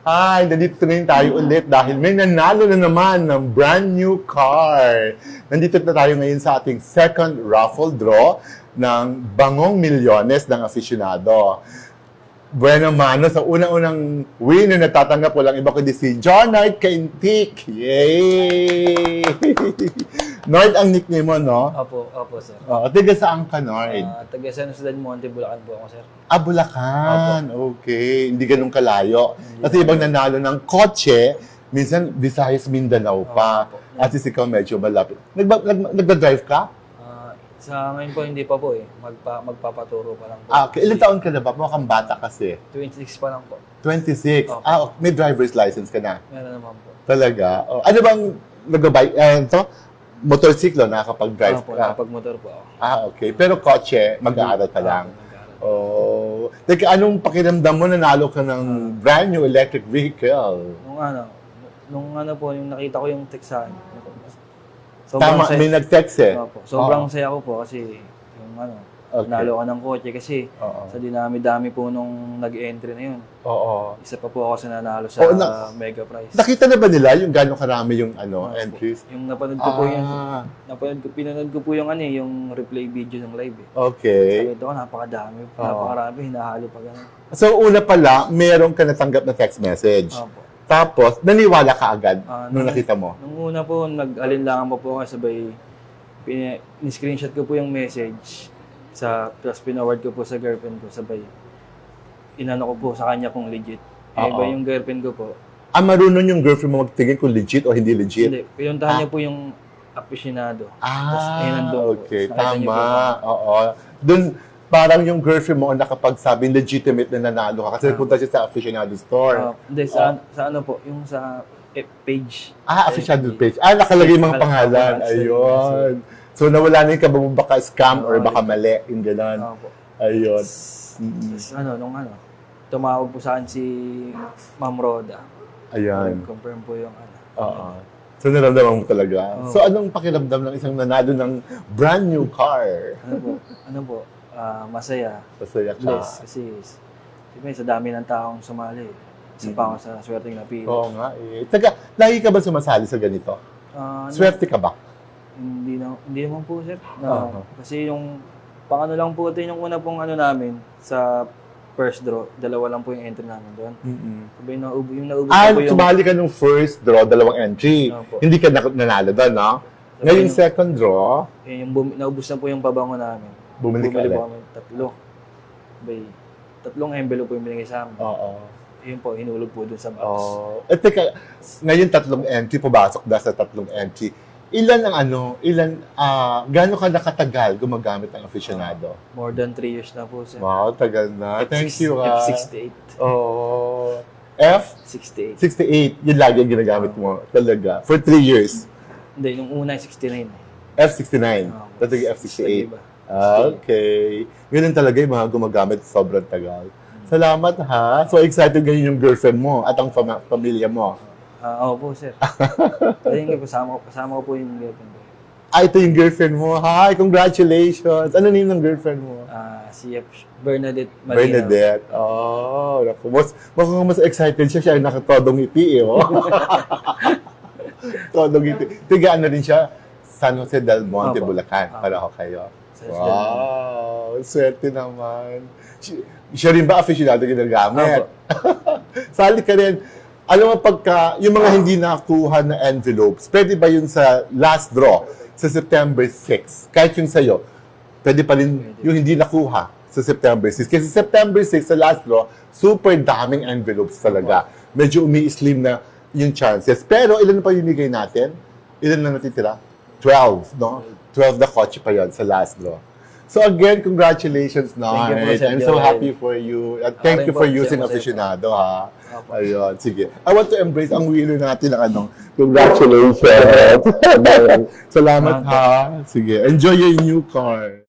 Hi, nandito ngayon tayo ulit dahil may nanalo na naman ng brand new car. Nandito na tayo ngayon sa ating second raffle draw ng Bangong Milyones ng Aficionado. Bueno mano, sa unang-unang winner na tatanggap ko lang iba kundi si John Knight Kaintik. Yay! Nord ang nickname mo, no? Opo, sir. Tiga saan ka, Nord? Taga San Jose del Monte, Bulacan po ako, sir. Bulacan. Okay. Hindi ganun kalayo. Kasi ibang nanalo ng kotse, minsan Visayas, Mindanao pa. Opo. At least ikaw medyo malapit. Nagba-drive ka? Sa ngayon po, hindi pa po eh. Magpapaturo pa lang po. Okay. Ilang taon ka na ba? Mukhang bata kasi. 26 pa lang po. 26. Opo. May driver's license ka na. Meron naman po. Talaga? Ano bang nagbabike? Motorsiklo, nakakapag-drive Opo, ka? nakapag-motor po ako. Okay. Pero kotse, mag-aaral ka lang. Mag-aaral. Teka, anong pakiramdam mo nanalo ka ng brand new electric vehicle? Nung po, yung nakita ko yung teksahan. Tama, may nag-text eh. Opo, sobrang saya ko po kasi yung Okay. nalo ka ng kotse kasi sa dinami-dami po nung nag-entry na yun. Oo. Isa pa po ako sa nanalo sa mega prize. Nakita na ba nila yung gano'ng karami yung entries? Yung napanood ko po yung pinanood ko po yung yung replay video ng live eh. Okay. Sabi ko, napakarami, hinahalo pa gano'n. So, una pala, meron ka natanggap na text message. Opo. Tapos, naniwala ka agad nung nakita mo? Nung una po, nag-alinlangan pa po ako sabay, ni-screenshot ko po yung message tapos pinaward ko po sa girlfriend ko sabay. Inano ko po sa kanya kung legit. Iba yung girlfriend ko po. Marunong yung girlfriend mo magtingin kung legit o hindi legit? Hindi, pinuntahan niya po yung aficionado. Okay. Tama. Oo. Doon, parang yung girlfriend mo nakapagsabing legitimate na nanalo ka kasi nagpunta siya sa aficionado store. Hindi, sa ano po, yung sa page. Aficionado page. Nakalagay mga pangalan. Ayun. So, nawala na yung kabang baka scam or baka mali. Yung gano'n. Ayun. Tapos, tumawag po sa akin si Ma'am Roda. Ayan. Confirm po yung So, naramdaman mo talaga. So, anong pakiramdam ng isang nanalo ng brand new car? Masaya. Masaya ka. Bless. Kasi, sa dami ng taong sumali. Isa pa ako sa swerteng napili. Oo nga eh. Taga, lagi ka ba sumasali sa ganito? Swerte ka ba? Hindi naman po, sir. Kasi yung lang po ito yung una pong namin sa first draw, dalawa lang po yung entry namin doon. Sabi yung naubos na po yung... sumali ka nung first draw, dalawang entry. Hindi ka nanalo doon, no? Ngayon second draw... naubos na po yung pabango namin. Bumili ka ulit. po kami, tatlong envelope po yung binigay sa amin. Yun po, hinulog po doon sa box. Teka, ngayon tatlong entry, pumasok na sa tatlong entry. Gaano ka nakatagal gumagamit ng aficionado? More than 3 years na po, sir. Wow, tagal na. Thank you, F68. F68. 68. Yun lagi ang ginagamit mo. Talaga. For 3 years. Hindi, yung una 69. F69. Talaga F68. Okay. Ganun talaga yung mga gumagamit sobrang tagal. Salamat ha. So excited ngayon yung girlfriend mo at ang pamilya mo. Opo, sir. Ayun, kasama ko po yung girlfriend ko. Ito yung girlfriend mo. Hi, congratulations. Ano name ng girlfriend mo? Si Bernadette Malinaw. Bernadette. Naku. Mukhang mas excited siya. Siya ay nakatodong ngiti eh. Todong ngiti. Tiga rin siya? San Jose del Monte, Bulacan. Pareho kayo. Wow, swerte naman. Siya rin ba aficionado ginagamit? Sali ka rin. Alam mo, yung mga hindi nakuha na envelopes, pwede ba yun sa last draw, sa September 6? Kahit yung sa'yo, pwede pa rin yung hindi nakuha sa September 6. Kasi September 6, sa last draw, super daming envelopes talaga. Medyo umi-slim na yung chances. Pero ilan pa yung bigay natin? Ilan na natitira? 12, no? 12 na kotse pa yun sa last draw. So again, congratulations, Nard. I'm so happy for you. At thank you for using aficionado, ha? Ayun, sige. I want to embrace ang winner natin ng congratulations. Salamat, ha? Sige, enjoy your new car.